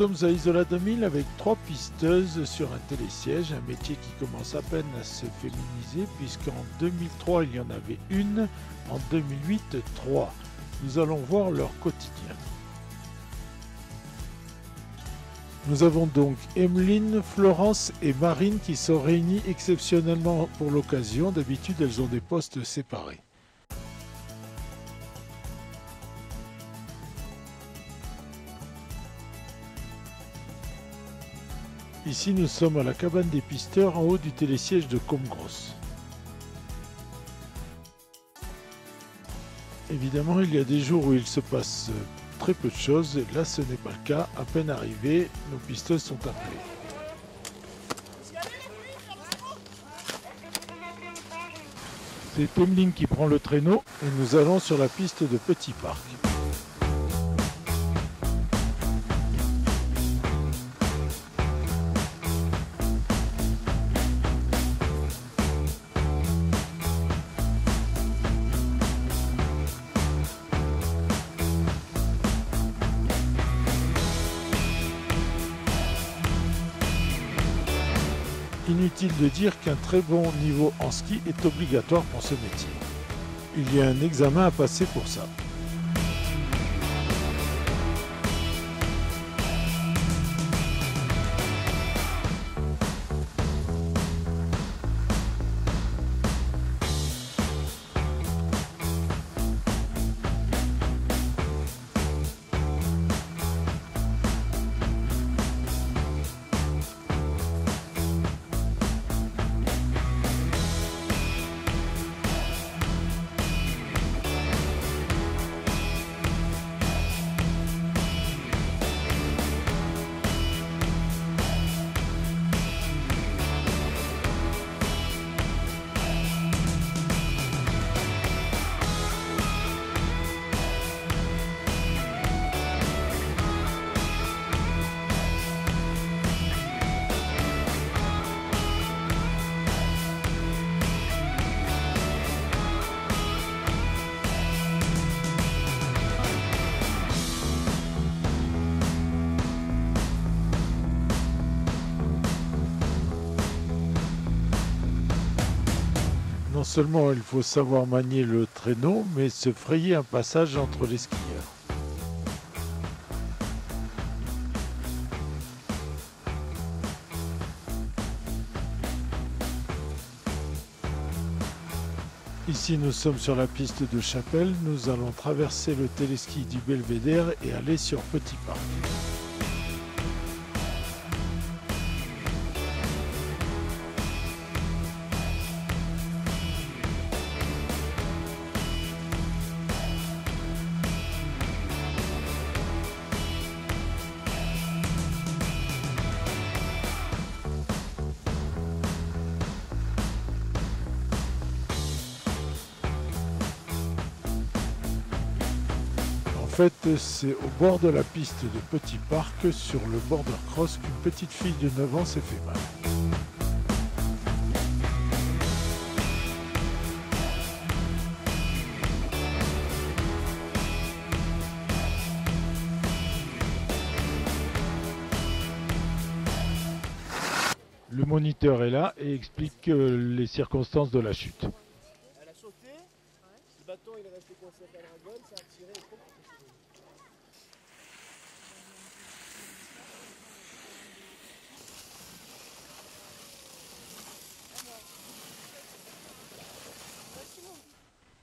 sommes à Isola 2000 avec 3 pisteuses sur un télésiège, un métier qui commence à peine à se féminiser puisqu'en 2003 il y en avait une, en 2008 3. Nous allons voir leur quotidien. Nous avons donc Emeline, Florence et Marine qui sont réunies exceptionnellement pour l'occasion. D'habitude elles ont des postes séparés. Ici nous sommes à la cabane des pisteurs en haut du télésiège de Comgros. Évidemment il y a des jours où il se passe très peu de choses, et là ce n'est pas le cas. À peine arrivés, nos pisteuses sont appelées. C'est Emeline qui prend le traîneau et nous allons sur la piste de Petit Parc. Inutile de dire qu'un très bon niveau en ski est obligatoire pour ce métier. Il y a un examen à passer pour ça. Non seulement il faut savoir manier le traîneau, mais se frayer un passage entre les skieurs. Ici nous sommes sur la piste de Chapelle, nous allons traverser le téléski du Belvédère et aller sur Petit Parc. En fait, c'est au bord de la piste de Petit Parc, sur le border cross, qu'une petite fille de 9 ans s'est fait mal. Le moniteur est là et explique les circonstances de la chute. Elle a sauté, le bâton il est resté coincé à la dragonne, ça a tiré les pompes.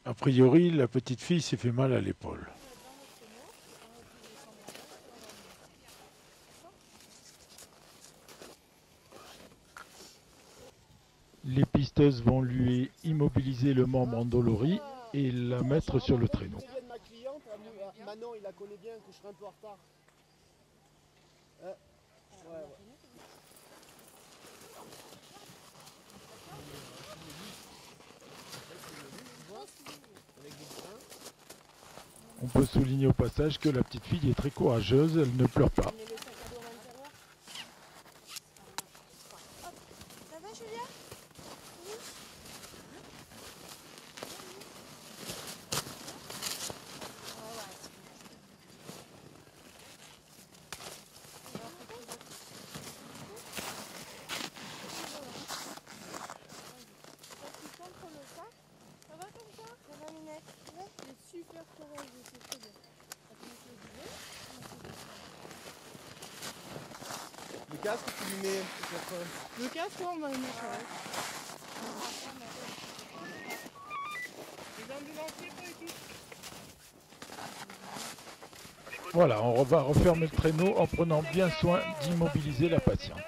A priori, la petite fille s'est fait mal à l'épaule. Les pisteuses vont lui immobiliser le membre endolori et la mettre sur le traîneau. Ma cliente, Manon, il la connaît bien, que je serai un peu en retard. Ouais. On peut souligner au passage que la petite fille est très courageuse, elle ne pleure pas. Ça va, Julia? casque, tu lui mets. Le casque, on va le mettre. Les ambulanciers politiques. Voilà, on va refermer le traîneau en prenant bien soin d'immobiliser la patiente.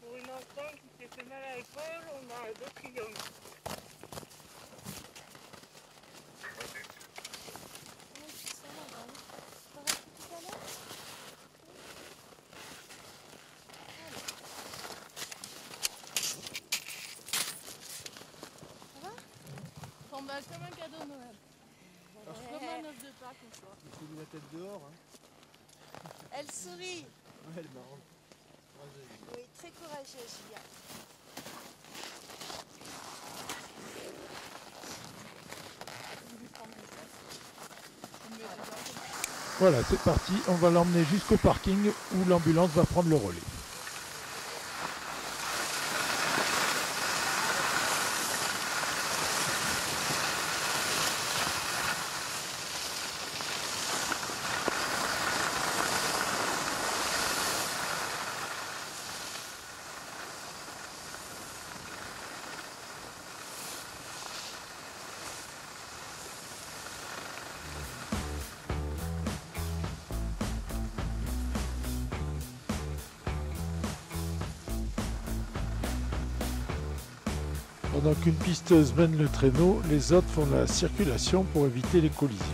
Pour une enfant qui s'est fait mal à l'épaule, on a 2 triangles. Comme un cadeau de Noël. Comme un œuf de Pâques ou quoi. Il faut lui la tête dehors. Hein. Elle sourit. Ouais, elle est marrante. Oui, très courageuse, Julia. Voilà, c'est parti, on va l'emmener jusqu'au parking où l'ambulance va prendre le relais. Pendant qu'une pisteuse mène le traîneau, les autres font la circulation pour éviter les collisions.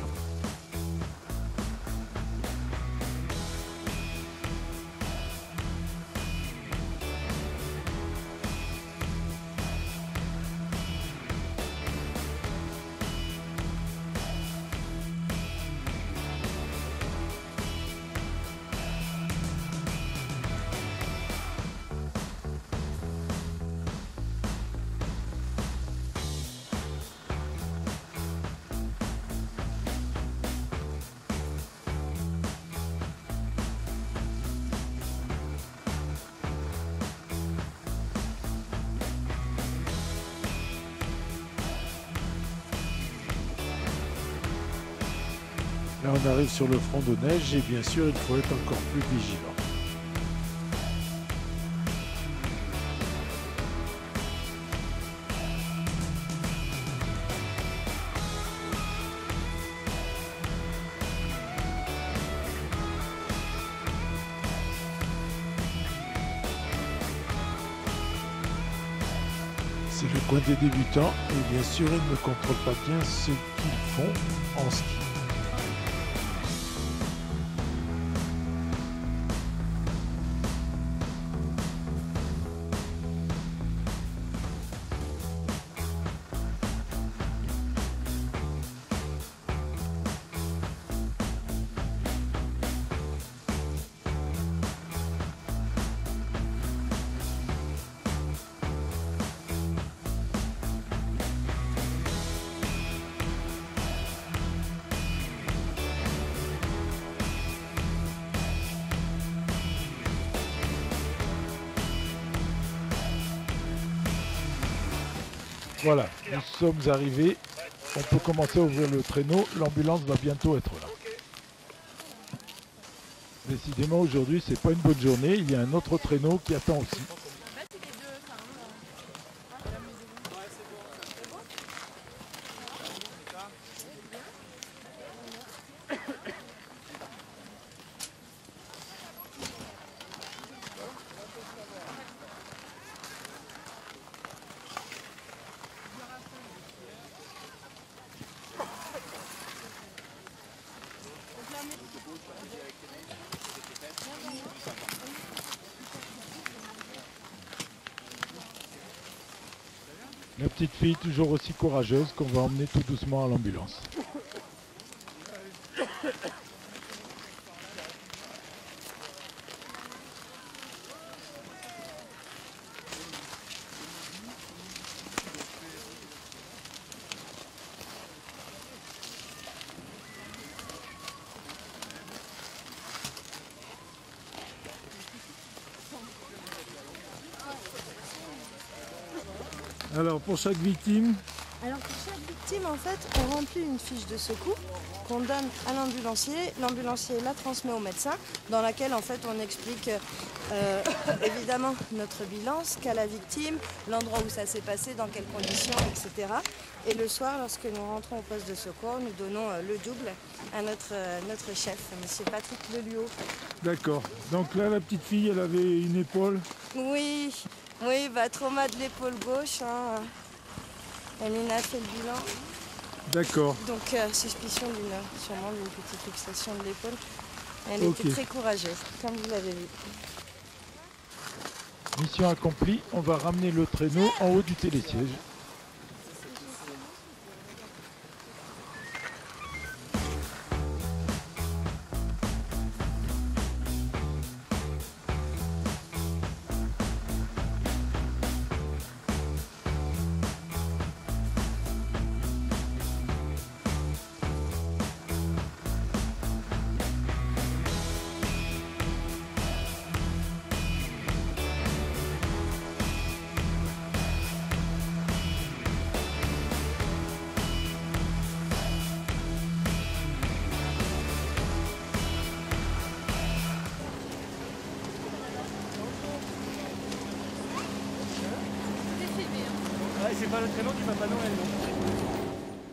Là on arrive sur le front de neige et bien sûr il faut être encore plus vigilant. C'est le coin des débutants et bien sûr ils ne contrôlent pas bien ce qu'ils font en ski. Voilà, nous sommes arrivés, on peut commencer à ouvrir le traîneau, l'ambulance va bientôt être là. Décidément aujourd'hui c'est pas une bonne journée, il y a un autre traîneau qui attend aussi. La petite fille toujours aussi courageuse qu'on va emmener tout doucement à l'ambulance. Alors pour chaque victime, Alors pour chaque victime, en fait, on remplit une fiche de secours qu'on donne à l'ambulancier. L'ambulancier la transmet au médecin, dans laquelle en fait on explique évidemment notre bilan, ce qu'a la victime, l'endroit où ça s'est passé, dans quelles conditions, etc. Et le soir, lorsque nous rentrons au poste de secours, nous donnons le double à notre chef, M. Patrick Leliot. D'accord. Donc là, la petite fille, elle avait une épaule. Oui, trauma de l'épaule gauche. Hein. Amina a fait le bilan. D'accord. Donc suspicion sûrement d'une petite luxation de l'épaule. Elle Ok. était très courageuse, comme vous l'avez vu. Mission accomplie, on va ramener le traîneau en haut du télésiège. C'est pas le traîneau du Papa Noël, non?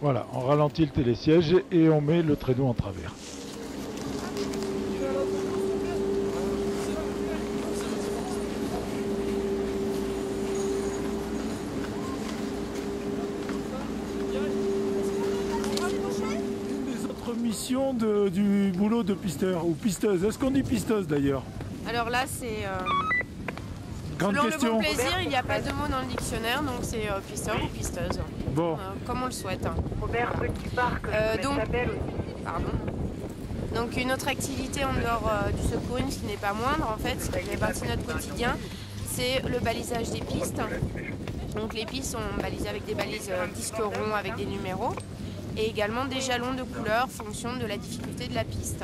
Voilà, on ralentit le télésiège et on met le traîneau en travers. Une des autres missions du boulot de pisteur ou pisteuse, est-ce qu'on dit pisteuse d'ailleurs? Alors là, c'est Grande selon question. le bon plaisir, il n'y a pas de mot dans le dictionnaire, donc c'est pisteur ou pisteuse, Bon, comme on le souhaite. Robert Petit Parc, donc- s'appelle. Pardon. Donc une autre activité en dehors du secourisme qui n'est pas moindre, en fait, ce qui fait partie de notre quotidien, c'est le balisage des pistes. Donc les pistes sont balisées avec des balises disques ronds avec des numéros et également des jalons de couleur en fonction de la difficulté de la piste.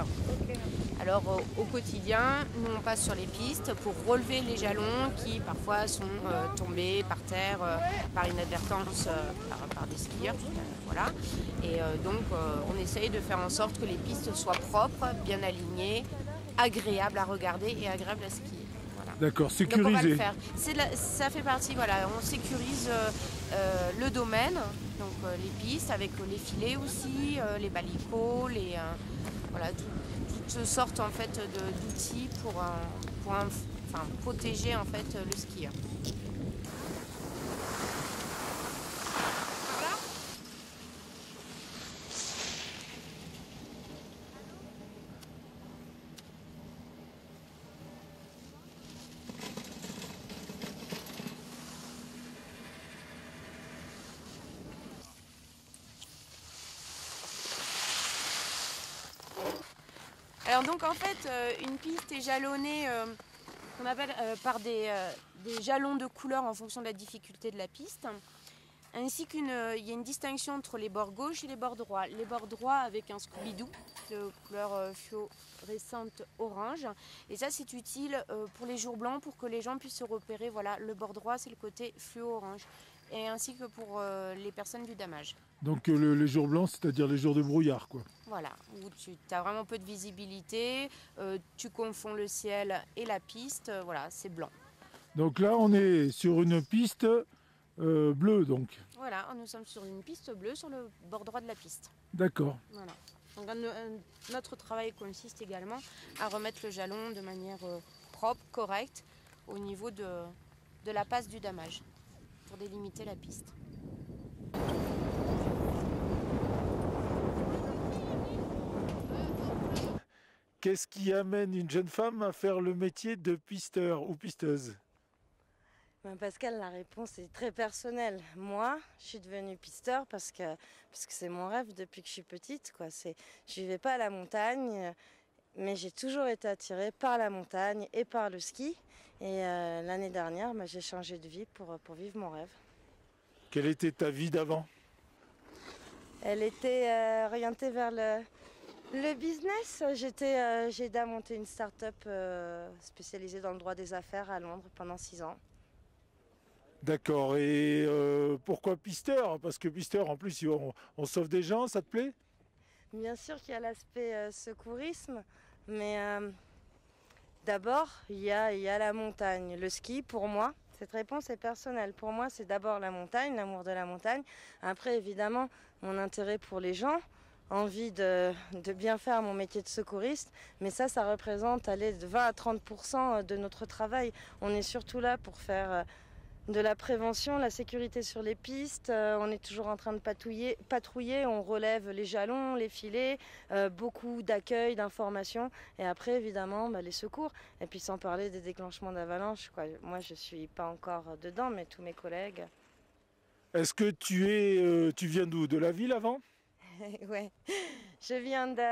Alors au quotidien, nous on passe sur les pistes pour relever les jalons qui parfois sont tombés par terre par inadvertance par des skieurs. Voilà. Et donc on essaye de faire en sorte que les pistes soient propres, bien alignées, agréables à regarder et agréables à skier. Voilà. d'accord, Donc on va le sécurisé. faire. Ça fait partie, voilà, on sécurise le domaine, donc les pistes avec les filets aussi, les balicots, voilà, toutes sortes en fait d'outils pour protéger en fait le skieur. Alors donc en fait une piste est jalonnée qu'on appelle par des jalons de couleur en fonction de la difficulté de la piste, ainsi qu'il y a une distinction entre les bords gauches et les bords droits. Les bords droits avec un Scooby-Doo de couleur fluorescente orange, et ça c'est utile pour les jours blancs pour que les gens puissent se repérer. Voilà, le bord droit c'est le côté fluo orange, et ainsi que pour les personnes du damage. Donc les jours blancs, c'est-à-dire les jours de brouillard, quoi. Voilà, où tu as vraiment peu de visibilité, tu confonds le ciel et la piste, voilà, c'est blanc. Donc là, on est sur une piste bleue, donc. Voilà, nous sommes sur une piste bleue sur le bord droit de la piste. D'accord. Voilà. Donc, notre travail consiste également à remettre le jalon de manière propre, correcte, au niveau de la passe du damage, pour délimiter la piste. Qu'est-ce qui amène une jeune femme à faire le métier de pisteur ou pisteuse? Pascal, la réponse est très personnelle. Moi, je suis devenue pisteur parce que c'est mon rêve depuis que je suis petite, quoi. Je vivais pas à la montagne, mais j'ai toujours été attirée par la montagne et par le ski. Et l'année dernière, j'ai changé de vie pour vivre mon rêve. Quelle était ta vie d'avant? Elle était orientée vers le business. J'ai aidé à monter une start-up spécialisée dans le droit des affaires à Londres pendant 6 ans. D'accord. Et pourquoi pisteur? Parce que pisteur, en plus, on sauve des gens, ça te plaît? Bien sûr qu'il y a l'aspect secourisme, mais d'abord, il y a la montagne. Le ski, pour moi, cette réponse est personnelle. Pour moi, c'est d'abord la montagne, l'amour de la montagne. Après, évidemment, mon intérêt pour les gens, envie de bien faire mon métier de secouriste. Mais ça représente de 20 à 30% de notre travail. On est surtout là pour faire de la prévention, la sécurité sur les pistes. On est toujours en train de patrouiller, on relève les jalons, les filets, beaucoup d'accueil, d'informations. Et après, évidemment, les secours. Et puis sans parler des déclenchements d'avalanche, quoi. Moi, je ne suis pas encore dedans, mais tous mes collègues. Est-ce que tu viens d'où? De la ville avant? Ouais,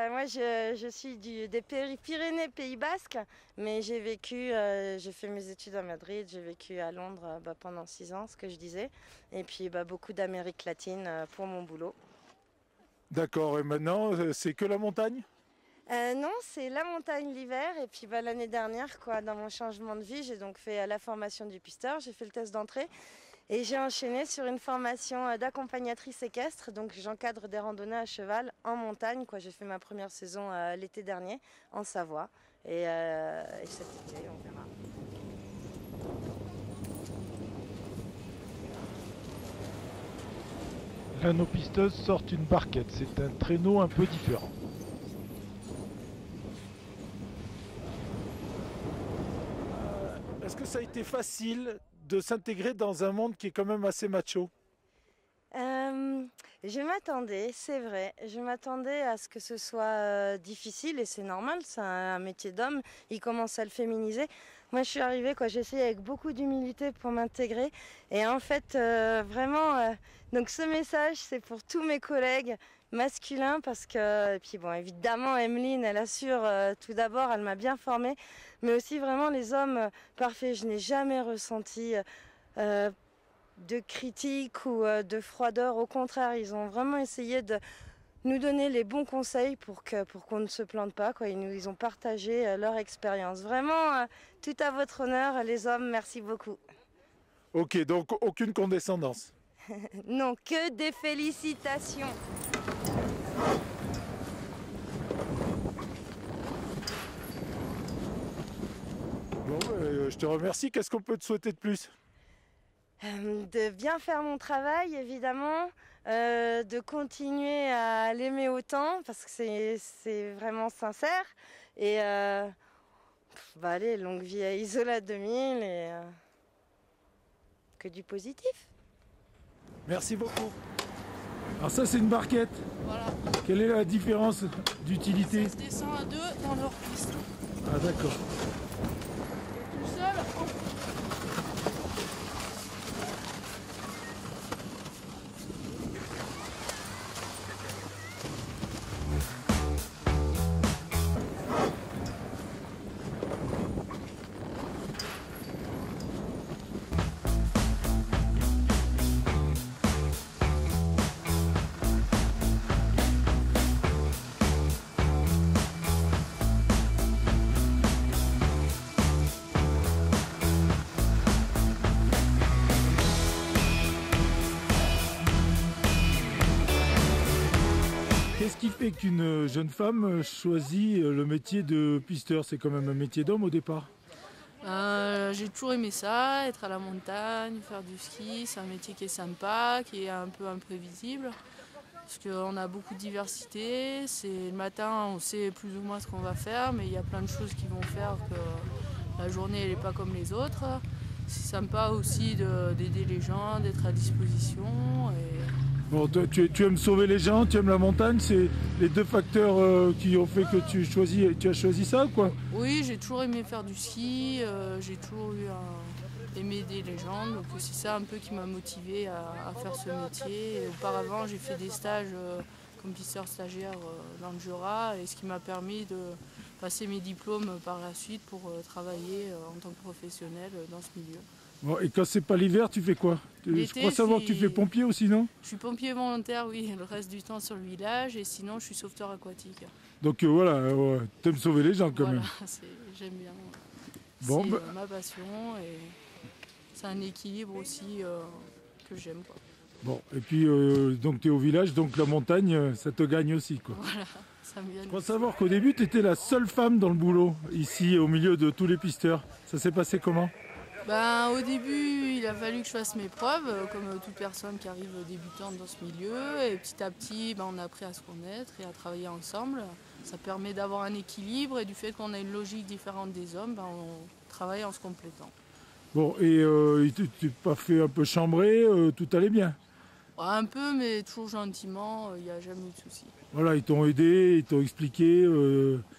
moi je suis des Pyrénées, Pays Basque, mais j'ai fait mes études à Madrid, j'ai vécu à Londres pendant 6 ans, ce que je disais, et puis beaucoup d'Amérique latine pour mon boulot. D'accord, et maintenant c'est que la montagne? Non, c'est la montagne l'hiver, et puis l'année dernière, dans mon changement de vie, j'ai donc fait la formation du pisteur, j'ai fait le test d'entrée. Et j'ai enchaîné sur une formation d'accompagnatrice équestre, donc j'encadre des randonnées à cheval en montagne. J'ai fait ma première saison l'été dernier en Savoie et cet été on verra. Là, nos pisteuses sortent une barquette, c'est un traîneau un peu différent. Est-ce que ça a été facile de s'intégrer dans un monde qui est quand même assez macho? Je m'attendais, c'est vrai, je m'attendais à ce que ce soit difficile et c'est normal, c'est un métier d'homme, il commence à le féminiser. Moi je suis arrivée, j'ai essayé avec beaucoup d'humilité pour m'intégrer et en fait vraiment, donc ce message c'est pour tous mes collègues masculins parce que, et puis évidemment Emeline elle assure tout d'abord, elle m'a bien formée, mais aussi vraiment les hommes parfaits, je n'ai jamais ressenti de critique ou de froideur. Au contraire, ils ont vraiment essayé de nous donner les bons conseils pour qu'on ne se plante pas. Ils ont partagé leur expérience. Vraiment, tout à votre honneur, les hommes, merci beaucoup. Ok, donc aucune condescendance. Non, que des félicitations. Bon, je te remercie. Qu'est-ce qu'on peut te souhaiter de plus? De bien faire mon travail, évidemment, de continuer à l'aimer autant, parce que c'est vraiment sincère. Et allez, longue vie à Isola 2000 et que du positif. Merci beaucoup. Alors ça, c'est une barquette. Voilà. Quelle est la différence d'utilité? Ça se descend à 2 dans leur piste. Ah d'accord. Et tout seul, Qu'est-ce qui fait qu'une jeune femme choisit le métier de pisteur? C'est quand même un métier d'homme au départ. j'ai toujours aimé ça, être à la montagne, faire du ski. C'est un métier qui est sympa, qui est un peu imprévisible. Parce qu'on a beaucoup de diversité. Le matin, on sait plus ou moins ce qu'on va faire, mais il y a plein de choses qui vont faire que la journée n'est pas comme les autres. C'est sympa aussi d'aider les gens, d'être à disposition. Bon, tu aimes sauver les gens, tu aimes la montagne, c'est les deux facteurs qui ont fait que tu as choisi ça, quoi? Oui, j'ai toujours aimé faire du ski, j'ai toujours aimé aider les gens, donc c'est ça un peu qui m'a motivée à faire ce métier. Et auparavant, j'ai fait des stages comme pisteur stagiaire dans le Jura, et ce qui m'a permis de passer mes diplômes par la suite pour travailler en tant que professionnel dans ce milieu. Bon, et quand c'est pas l'hiver, tu fais quoi? Je crois savoir que tu fais pompier aussi, non? Je suis pompier volontaire, oui, le reste du temps sur le village, et sinon je suis sauveteur aquatique. Donc voilà, t'aimes sauver les gens quand même. J'aime bien. Bon, C'est ma passion et c'est un équilibre aussi que j'aime, quoi. Bon, et puis donc tu es au village, donc la montagne, ça te gagne aussi, quoi. Voilà, ça me vient. Je crois savoir qu'au début, tu étais la seule femme dans le boulot, ici, au milieu de tous les pisteurs. Ça s'est passé comment? Ben, au début, il a fallu que je fasse mes preuves, comme toute personne qui arrive débutante dans ce milieu. Et petit à petit, ben, on a appris à se connaître et à travailler ensemble. Ça permet d'avoir un équilibre et du fait qu'on a une logique différente des hommes, ben, on travaille en se complétant. Bon, et tu t'es pas fait un peu chambrer, tout allait bien? Ouais, un peu, mais toujours gentiment, il n'y a jamais eu de souci. Voilà, ils t'ont aidé, ils t'ont expliqué.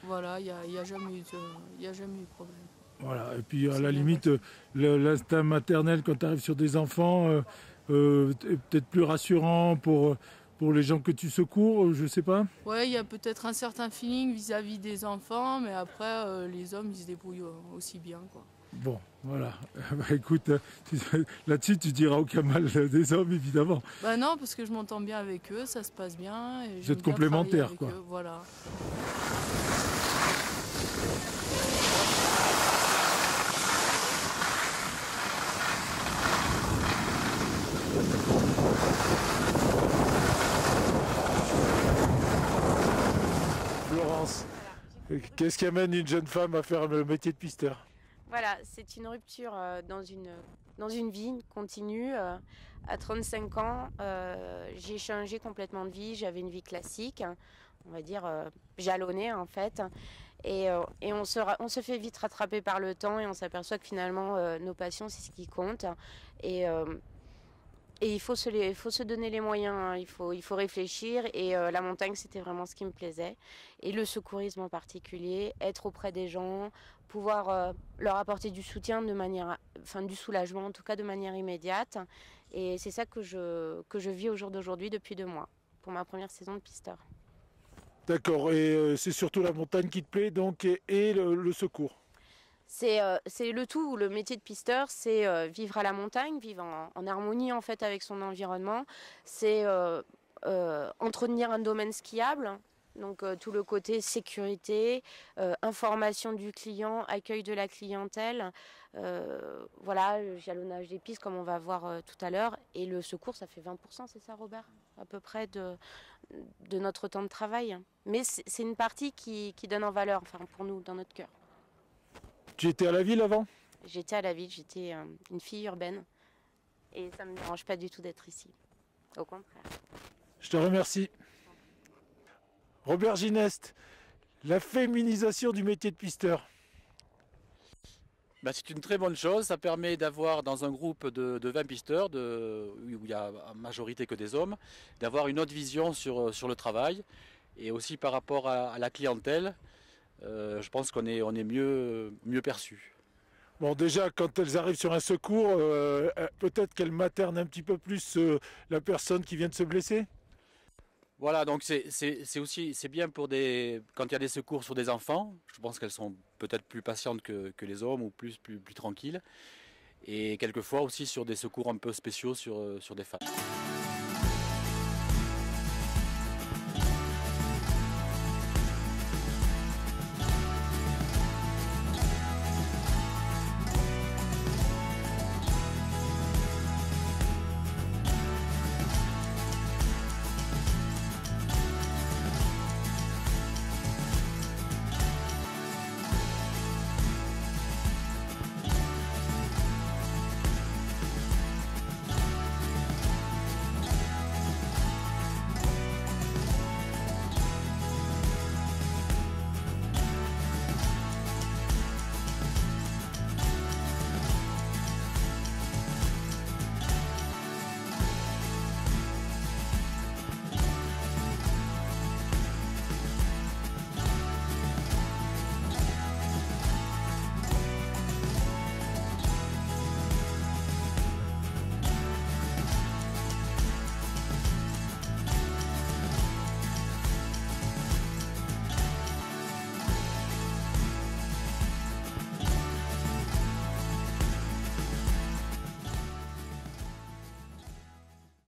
Voilà, il n'y a jamais eu de problème. Voilà, et puis à C'est la bien limite, l'instinct maternel quand tu arrives sur des enfants est peut-être plus rassurant pour les gens que tu secours, je sais pas. Ouais, il y a peut-être un certain feeling vis-à-vis des enfants, mais après, les hommes, ils se débrouillent aussi bien, quoi. Bon, voilà. Bah, écoute, là-dessus, tu diras aucun mal des hommes, évidemment. Bah non, parce que je m'entends bien avec eux, ça se passe bien. Et Vous êtes complémentaires, avec quoi. eux, voilà. Florence, qu'est-ce qui amène une jeune femme à faire le métier de pisteur? Voilà, c'est une rupture dans une vie continue. À 35 ans, j'ai changé complètement de vie. J'avais une vie classique, on va dire jalonnée en fait. Et on se fait vite rattraper par le temps et on s'aperçoit que finalement nos passions, c'est ce qui compte. Et il faut se donner les moyens, hein. Il faut réfléchir. Et la montagne, c'était vraiment ce qui me plaisait. Et le secourisme en particulier, être auprès des gens, pouvoir leur apporter du soutien du soulagement en tout cas de manière immédiate. Et c'est ça que je vis au jour d'aujourd'hui depuis 2 mois, pour ma première saison de pisteur. D'accord, et c'est surtout la montagne qui te plaît, donc, et le secours. C'est le tout. Le métier de pisteur, c'est vivre à la montagne, vivre en harmonie en fait avec son environnement. C'est entretenir un domaine skiable. Donc tout le côté sécurité, information du client, accueil de la clientèle, voilà, le jalonnage des pistes comme on va voir tout à l'heure. Et le secours, ça fait 20%, c'est ça Robert? À peu près de notre temps de travail. Mais c'est une partie qui donne en valeur, enfin pour nous, dans notre cœur. Tu étais à la ville avant? J'étais à la ville, j'étais une fille urbaine. Et ça ne me dérange pas du tout d'être ici. Au contraire. Je te remercie. Robert Gineste, la féminisation du métier de pisteur. Ben, c'est une très bonne chose, ça permet d'avoir dans un groupe de 20 pisteurs, où il y a en majorité que des hommes, d'avoir une autre vision sur le travail et aussi par rapport à la clientèle. Je pense qu'on est mieux perçu. Bon, déjà, quand elles arrivent sur un secours, peut-être qu'elles maternent un petit peu plus la personne qui vient de se blesser. Voilà, donc c'est bien quand il y a des secours sur des enfants. Je pense qu'elles sont peut-être plus patientes que les hommes ou plus tranquilles. Et quelquefois aussi sur des secours un peu spéciaux sur des femmes.